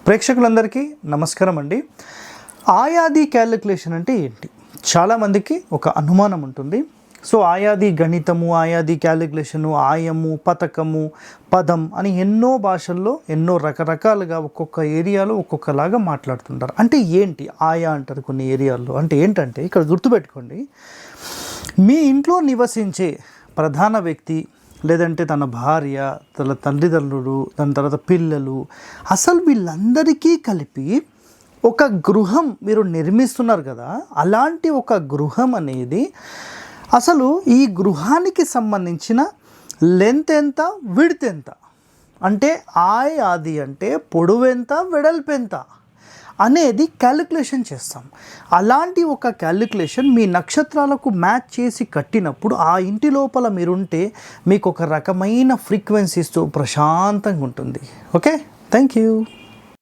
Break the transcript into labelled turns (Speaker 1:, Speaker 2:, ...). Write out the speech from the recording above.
Speaker 1: ప్రేక్షకులందరికీ నమస్కారం అండి. ఆయాది క్యాలిక్యులేషన్ అంటే ఏంటి? చాలామందికి ఒక అనుమానం ఉంటుంది. సో ఆయాది గణితము, ఆయాది క్యాలిక్యులేషను, ఆయము, పతకము, పదం అని ఎన్నో భాషల్లో ఎన్నో రకరకాలుగా ఒక్కొక్క ఏరియాలో ఒక్కొక్కలాగా మాట్లాడుతుంటారు. అంటే ఏంటి ఆయా అంటారు కొన్ని ఏరియాల్లో. అంటే ఏంటంటే ఇక్కడ గుర్తుపెట్టుకోండి, మీ ఇంట్లో నివసించే ప్రధాన వ్యక్తి లేదంటే తన భార్య, తన తల్లిదండ్రులు, దాని తర్వాత పిల్లలు, అసలు వీళ్ళందరికీ కలిపి ఒక గృహం మీరు నిర్మిస్తున్నారు కదా. అలాంటి ఒక గృహం అనేది అసలు ఈ గృహానికి సంబంధించిన లెంత్ ఎంత, విడ్త్ ఎంత, అంటే ఆది అంటే పొడవెంత, వెడల్పెంత అనేది క్యాలిక్యులేషన్ చేస్తాం. అలాంటి ఒక క్యాలిక్యులేషన్ మీ నక్షత్రాలకు మ్యాచ్ చేసి కట్టినప్పుడు ఆ ఇంటి లోపల మీరుంటే మీకు ఒక రకమైన ఫ్రీక్వెన్సీస్తో ప్రశాంతంగా ఉంటుంది. Okay, thank you.